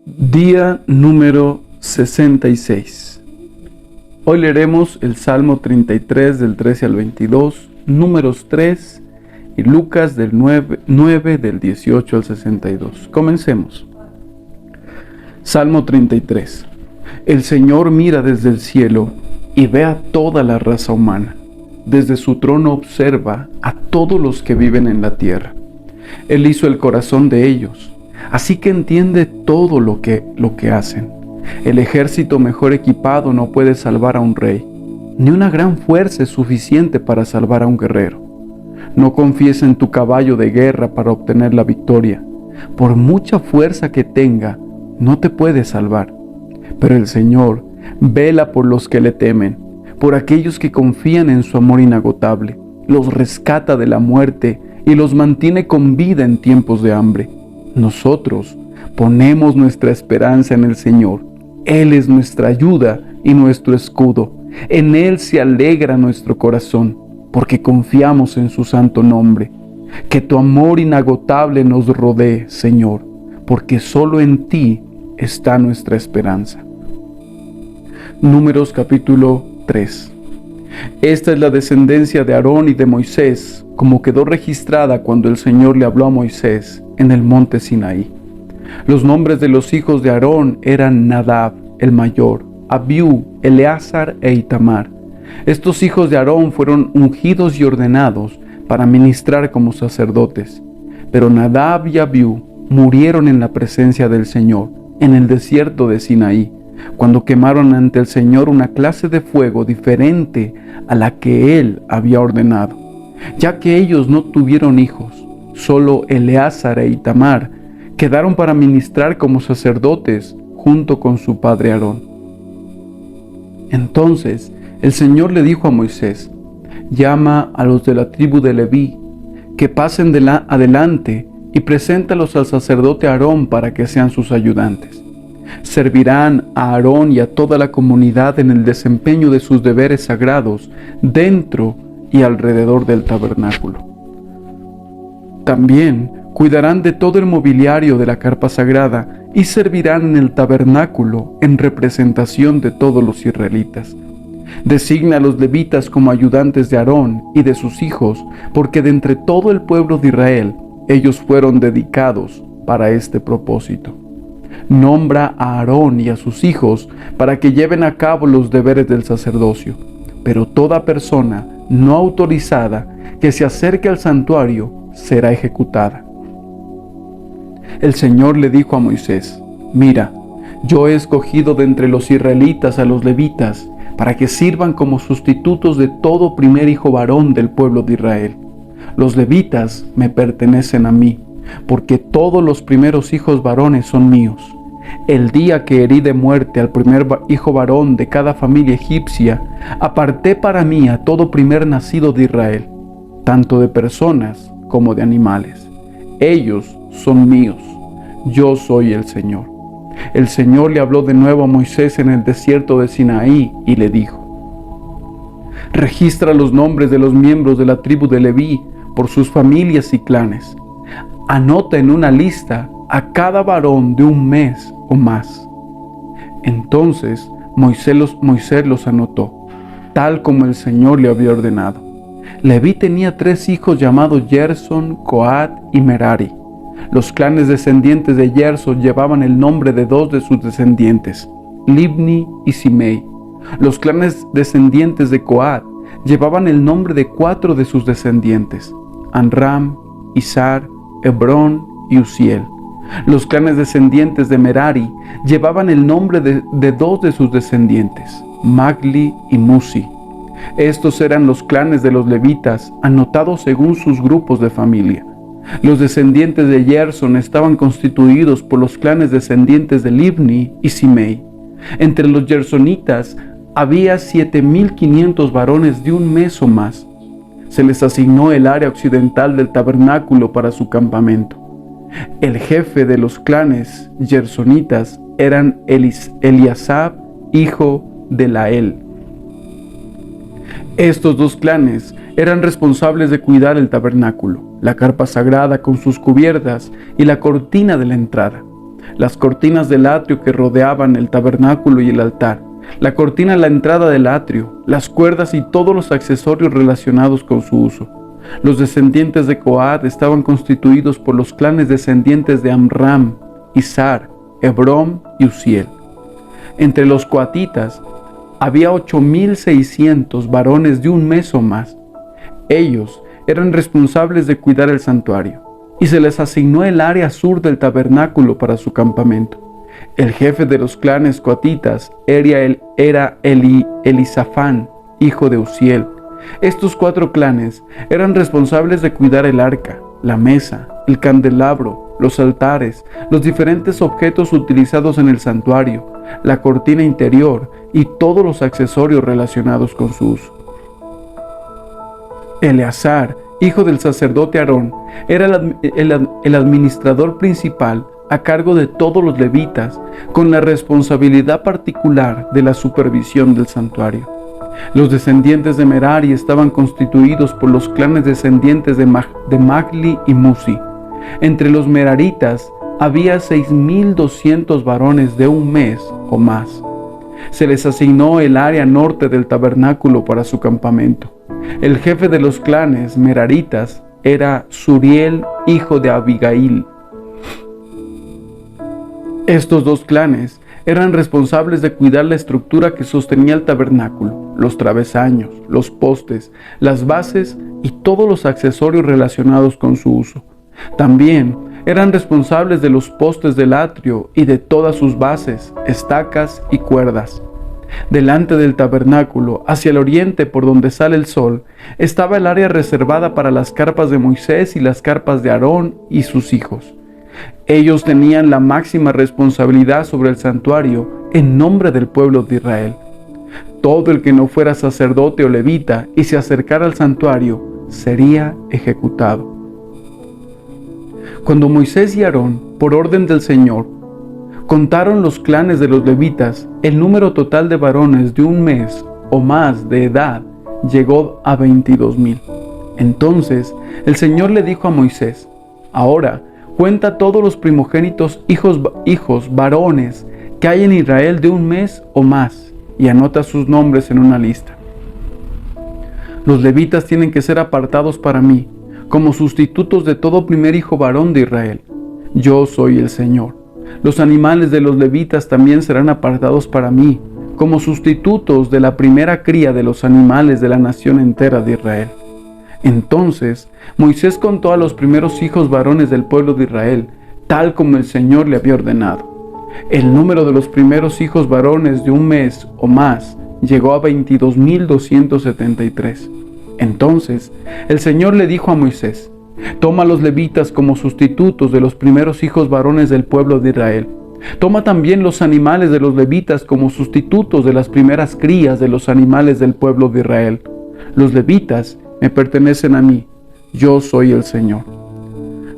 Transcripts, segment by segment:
Día número 66. Hoy leeremos el Salmo 33 del 13 al 22, Números 3 y Lucas del 9 del 18 al 62. Comencemos. Salmo 33. El Señor mira desde el cielo y ve a toda la raza humana. Desde su trono observa a todos los que viven en la tierra. Él hizo el corazón de ellos, así que entiende todo lo que hacen. El ejército mejor equipado no puede salvar a un rey, ni una gran fuerza es suficiente para salvar a un guerrero. No confíes en tu caballo de guerra para obtener la victoria. Por mucha fuerza que tenga, no te puede salvar. Pero el Señor vela por los que le temen, por aquellos que confían en su amor inagotable. Los rescata de la muerte y los mantiene con vida en tiempos de hambre. Nosotros ponemos nuestra esperanza en el Señor. Él es nuestra ayuda y nuestro escudo. En Él se alegra nuestro corazón, porque confiamos en su santo nombre. Que tu amor inagotable nos rodee, Señor, porque solo en ti está nuestra esperanza. Números capítulo 3. Esta es la descendencia de Aarón y de Moisés, como quedó registrada cuando el Señor le habló a Moisés en el monte Sinaí. Los nombres de los hijos de Aarón eran Nadab, el mayor, Abiú, Eleazar e Itamar. Estos hijos de Aarón fueron ungidos y ordenados para ministrar como sacerdotes. Pero Nadab y Abiú murieron en la presencia del Señor, en el desierto de Sinaí, cuando quemaron ante el Señor una clase de fuego diferente a la que Él había ordenado. Ya que ellos no tuvieron hijos, solo Eleazar e Itamar quedaron para ministrar como sacerdotes junto con su padre Aarón. Entonces el Señor le dijo a Moisés: llama a los de la tribu de Leví, que pasen adelante y preséntalos al sacerdote Aarón para que sean sus ayudantes. Servirán a Aarón y a toda la comunidad en el desempeño de sus deberes sagrados dentro y alrededor del tabernáculo. También cuidarán de todo el mobiliario de la carpa sagrada y servirán en el tabernáculo en representación de todos los israelitas. Designa a los levitas como ayudantes de Aarón y de sus hijos, porque de entre todo el pueblo de Israel ellos fueron dedicados para este propósito. Nombra a Aarón y a sus hijos para que lleven a cabo los deberes del sacerdocio, pero toda persona no autorizada que se acerque al santuario será ejecutada. El Señor le dijo a Moisés: mira, yo he escogido de entre los israelitas a los levitas para que sirvan como sustitutos de todo primer hijo varón del pueblo de Israel. Los levitas me pertenecen a mí, porque todos los primeros hijos varones son míos. El día que herí de muerte al primer hijo varón de cada familia egipcia, aparté para mí a todo primer nacido de Israel, tanto de personas como de animales. Ellos son míos, yo soy el Señor. El Señor le habló de nuevo a Moisés en el desierto de Sinaí y le dijo: registra los nombres de los miembros de la tribu de Leví por sus familias y clanes. Anota en una lista a cada varón de un mes o más. Entonces Moisés los anotó, tal como el Señor le había ordenado. Leví tenía 3 hijos llamados Gerson, Coat y Merari. Los clanes descendientes de Gerson llevaban el nombre de 2 de sus descendientes, Libni y Simei. Los clanes descendientes de Coat llevaban el nombre de 4 de sus descendientes, Amram, Izhar, Hebrón y Uziel. Los clanes descendientes de Merari llevaban el nombre de 2 de sus descendientes, Magli y Musi. Estos eran los clanes de los levitas, anotados según sus grupos de familia. Los descendientes de Gerson estaban constituidos por los clanes descendientes de Libni y Simei. Entre los gersonitas había 7,500 varones de un mes o más. Se les asignó el área occidental del tabernáculo para su campamento. El jefe de los clanes gersonitas eran Eliasab, hijo de Lael. Estos 2 clanes eran responsables de cuidar el tabernáculo, la carpa sagrada con sus cubiertas y la cortina de la entrada. las cortinas del atrio que rodeaban el tabernáculo y el altar, la cortina a la entrada del atrio, las cuerdas y todos los accesorios relacionados con su uso. Los descendientes de Coat estaban constituidos por los clanes descendientes de Amram, Izhar, Hebrón y Uziel. Entre los coatitas había 8,600 varones de un mes o más. Ellos eran responsables de cuidar el santuario, y se les asignó el área sur del tabernáculo para su campamento. El jefe de los clanes coatitas era Elisafán, hijo de Uziel. Estos 4 clanes eran responsables de cuidar el arca, la mesa, el candelabro, los altares, los diferentes objetos utilizados en el santuario, la cortina interior y todos los accesorios relacionados con su uso. Eleazar, hijo del sacerdote Aarón, era el administrador principal a cargo de todos los levitas, con la responsabilidad particular de la supervisión del santuario. Los descendientes de Merari estaban constituidos por los clanes descendientes de Magli y Musi. Entre los meraritas había 6,200 varones de un mes o más. Se les asignó el área norte del tabernáculo para su campamento. El jefe de los clanes meraritas era Suriel, hijo de Abigail. Estos 2 clanes eran responsables de cuidar la estructura que sostenía el tabernáculo, los travesaños, los postes, las bases y todos los accesorios relacionados con su uso. También eran responsables de los postes del atrio y de todas sus bases, estacas y cuerdas. Delante del tabernáculo, hacia el oriente por donde sale el sol, estaba el área reservada para las carpas de Moisés y las carpas de Aarón y sus hijos. Ellos tenían la máxima responsabilidad sobre el santuario en nombre del pueblo de Israel. Todo el que no fuera sacerdote o levita y se acercara al santuario sería ejecutado. Cuando Moisés y Aarón, por orden del Señor, contaron los clanes de los levitas, el número total de varones de un mes o más de edad llegó a 22,000. Entonces el Señor le dijo a Moisés: ahora cuenta todos los primogénitos hijos varones que hay en Israel de un mes o más, y anota sus nombres en una lista. Los levitas tienen que ser apartados para mí, como sustitutos de todo primer hijo varón de Israel. Yo soy el Señor. Los animales de los levitas también serán apartados para mí, como sustitutos de la primera cría de los animales de la nación entera de Israel. Entonces Moisés contó a los primeros hijos varones del pueblo de Israel, tal como el Señor le había ordenado. El número de los primeros hijos varones de un mes o más llegó a 22,273. Entonces el Señor le dijo a Moisés: toma a los levitas como sustitutos de los primeros hijos varones del pueblo de Israel. Toma también los animales de los levitas como sustitutos de las primeras crías de los animales del pueblo de Israel. Los levitas me pertenecen a mí, yo soy el Señor.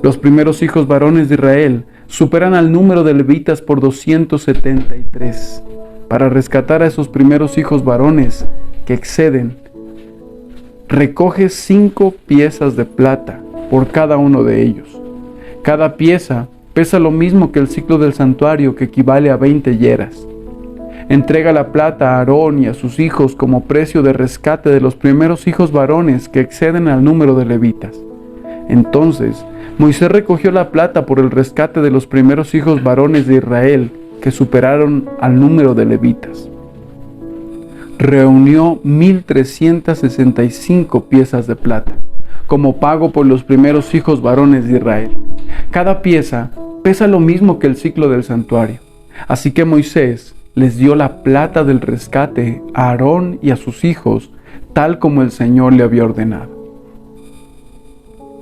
Los primeros hijos varones de Israel superan al número de levitas por 273. Para rescatar a esos primeros hijos varones que exceden, recoge 5 piezas de plata por cada uno de ellos. Cada pieza pesa lo mismo que el ciclo del santuario, que equivale a 20 yeras. Entrega la plata a Aarón y a sus hijos como precio de rescate de los primeros hijos varones que exceden al número de levitas. Entonces Moisés recogió la plata por el rescate de los primeros hijos varones de Israel que superaron al número de levitas. Reunió 1,365 piezas de plata como pago por los primeros hijos varones de Israel. Cada pieza pesa lo mismo que el ciclo del santuario. Así que Moisés les dio la plata del rescate a Aarón y a sus hijos, tal como el Señor le había ordenado.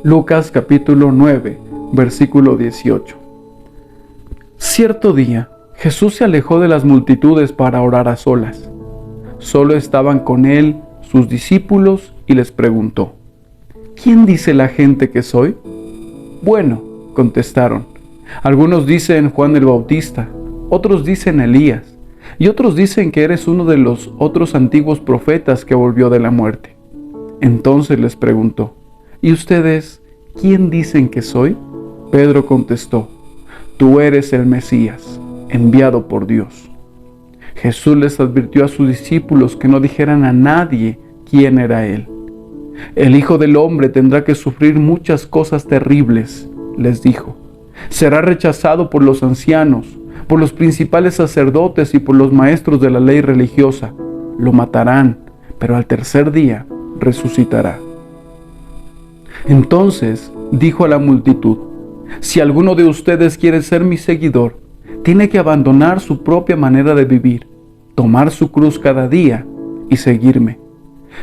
Lucas capítulo 9, versículo 18. Cierto día, Jesús se alejó de las multitudes para orar a solas. Solo estaban con él sus discípulos y les preguntó: ¿quién dice la gente que soy? Bueno, contestaron, algunos dicen Juan el Bautista, otros dicen Elías, y otros dicen que eres uno de los otros antiguos profetas que volvió de la muerte. Entonces les preguntó: ¿y ustedes quién dicen que soy? Pedro contestó: tú eres el Mesías, enviado por Dios. Jesús les advirtió a sus discípulos que no dijeran a nadie quién era Él. El Hijo del Hombre tendrá que sufrir muchas cosas terribles, les dijo. Será rechazado por los ancianos, por los principales sacerdotes y por los maestros de la ley religiosa. Lo matarán, pero al tercer día resucitará. Entonces dijo a la multitud: si alguno de ustedes quiere ser mi seguidor, tiene que abandonar su propia manera de vivir, tomar su cruz cada día y seguirme.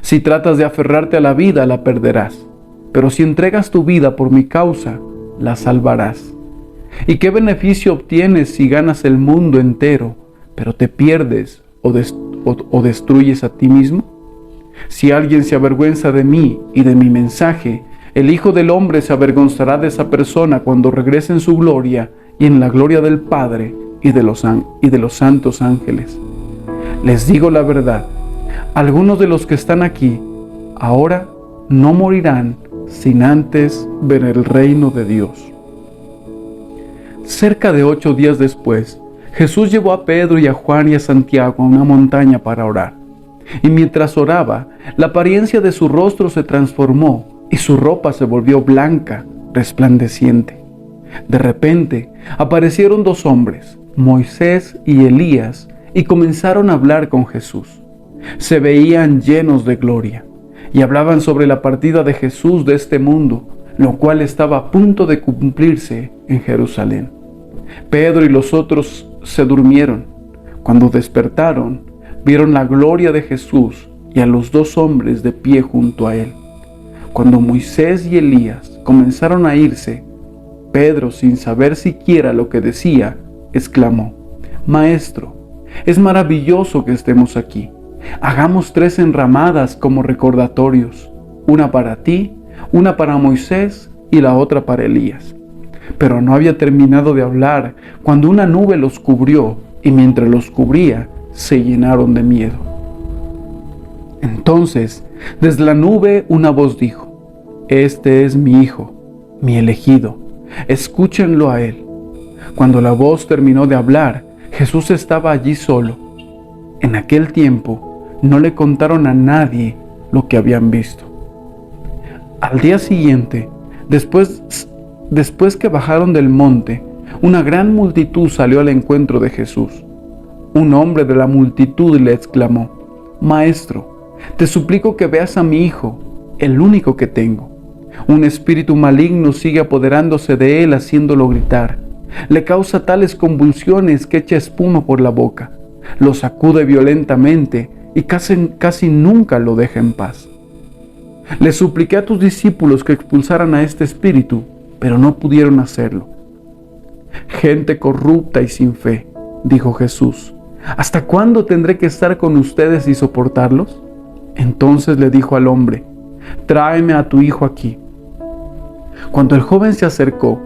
Si tratas de aferrarte a la vida, la perderás, pero si entregas tu vida por mi causa, la salvarás. ¿Y qué beneficio obtienes si ganas el mundo entero, pero te pierdes o destruyes a ti mismo? Si alguien se avergüenza de mí y de mi mensaje, el Hijo del Hombre se avergonzará de esa persona cuando regrese en su gloria y en la gloria del Padre y de los santos ángeles. Les digo la verdad, algunos de los que están aquí ahora no morirán sin antes ver el reino de Dios. Cerca de 8 días después, Jesús llevó a Pedro y a Juan y a Santiago a una montaña para orar. Y mientras oraba, la apariencia de su rostro se transformó y su ropa se volvió blanca, resplandeciente. De repente aparecieron 2 hombres, Moisés y Elías, y comenzaron a hablar con Jesús. Se veían llenos de gloria y hablaban sobre la partida de Jesús de este mundo, lo cual estaba a punto de cumplirse en Jerusalén. Pedro y los otros se durmieron. Cuando despertaron, vieron la gloria de Jesús y a los 2 hombres de pie junto a él. Cuando Moisés y Elías comenzaron a irse, Pedro, sin saber siquiera lo que decía, exclamó: Maestro, es maravilloso que estemos aquí. Hagamos 3 enramadas como recordatorios, una para ti, una para Moisés y la otra para Elías. Pero no había terminado de hablar cuando una nube los cubrió, y mientras los cubría, se llenaron de miedo. Entonces, desde la nube una voz dijo: Este es mi Hijo, mi elegido, escúchenlo a él. Cuando la voz terminó de hablar, Jesús estaba allí solo. En aquel tiempo no le contaron a nadie lo que habían visto. Al día siguiente, después que bajaron del monte, una gran multitud salió al encuentro de Jesús. Un hombre de la multitud le exclamó: Maestro, te suplico que veas a mi hijo, el único que tengo. Un espíritu maligno sigue apoderándose de él, haciéndolo gritar. Le causa tales convulsiones que echa espuma por la boca. Lo sacude violentamente y casi nunca lo deja en paz. Le supliqué a tus discípulos que expulsaran a este espíritu, pero no pudieron hacerlo. Gente corrupta y sin fe, dijo Jesús, ¿hasta cuándo tendré que estar con ustedes y soportarlos? Entonces le dijo al hombre: tráeme a tu hijo aquí. Cuando el joven se acercó,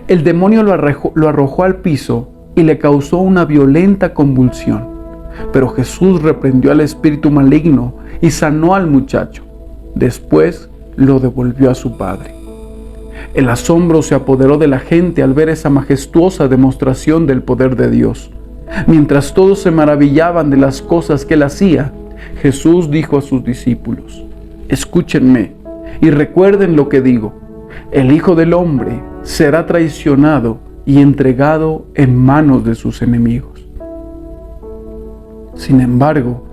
el demonio lo arrojó al piso y le causó una violenta convulsión. Pero Jesús reprendió al espíritu maligno y sanó al muchacho. Después lo devolvió a su padre. El asombro se apoderó de la gente al ver esa majestuosa demostración del poder de Dios. Mientras todos se maravillaban de las cosas que él hacía, Jesús dijo a sus discípulos: escúchenme y recuerden lo que digo. El Hijo del Hombre será traicionado y entregado en manos de sus enemigos. Sin embargo,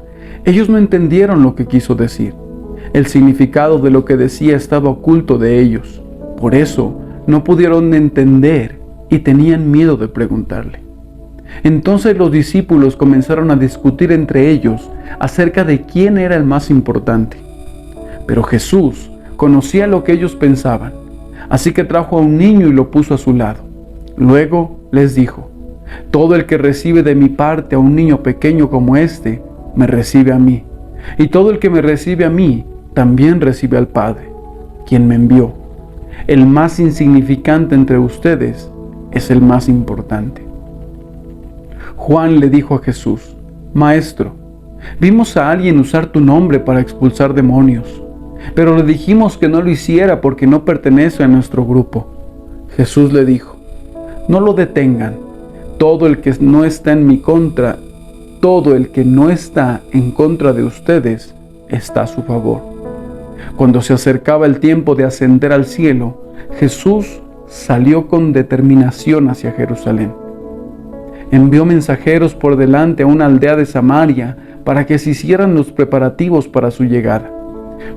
ellos no entendieron lo que quiso decir. El significado de lo que decía estaba oculto de ellos. Por eso no pudieron entender y tenían miedo de preguntarle. Entonces los discípulos comenzaron a discutir entre ellos acerca de quién era el más importante. Pero Jesús conocía lo que ellos pensaban, así que trajo a un niño y lo puso a su lado. Luego les dijo: todo el que recibe de mi parte a un niño pequeño como este, me recibe a mí. Y todo el que me recibe a mí, también recibe al Padre, quien me envió. El más insignificante entre ustedes es el más importante. Juan le dijo a Jesús: Maestro, vimos a alguien usar tu nombre para expulsar demonios, pero le dijimos que no lo hiciera porque no pertenece a nuestro grupo. Jesús le dijo: no lo detengan. Todo el que no está en mi contra, todo el que no está en contra de ustedes, está a su favor. Cuando se acercaba el tiempo de ascender al cielo, Jesús salió con determinación hacia Jerusalén. Envió mensajeros por delante a una aldea de Samaria para que se hicieran los preparativos para su llegada.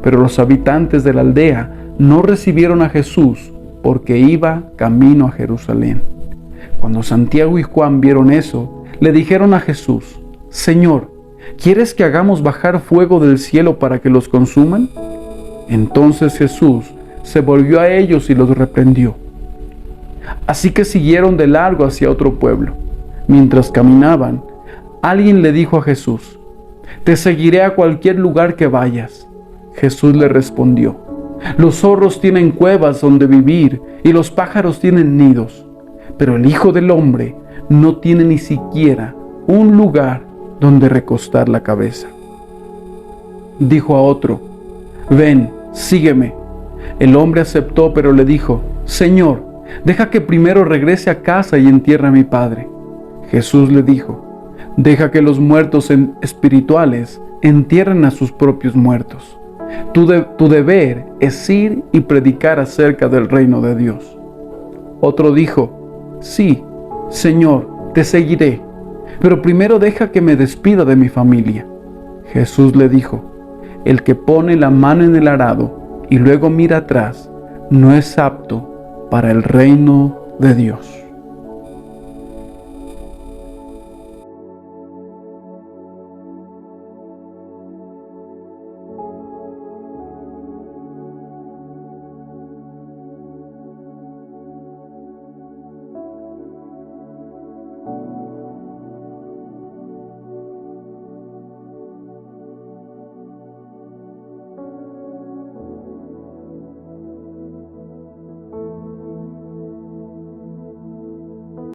Pero los habitantes de la aldea no recibieron a Jesús porque iba camino a Jerusalén. Cuando Santiago y Juan vieron eso, le dijeron a Jesús: Señor, ¿quieres que hagamos bajar fuego del cielo para que los consuman? Entonces Jesús se volvió a ellos y los reprendió. Así que siguieron de largo hacia otro pueblo. Mientras caminaban, alguien le dijo a Jesús: Te seguiré a cualquier lugar que vayas. Jesús le respondió: Los zorros tienen cuevas donde vivir y los pájaros tienen nidos, pero el Hijo del Hombre no tiene ni siquiera un lugar donde recostar la cabeza. Dijo a otro: Ven, sígueme. El hombre aceptó, pero le dijo: Señor, deja que primero regrese a casa y entierre a mi padre. Jesús le dijo: Deja que los muertos espirituales entierren a sus propios muertos. Tu deber es ir y predicar acerca del reino de Dios. Otro dijo: Sí, Señor, te seguiré, pero primero deja que me despida de mi familia. Jesús le dijo: El que pone la mano en el arado y luego mira atrás, no es apto para el reino de Dios.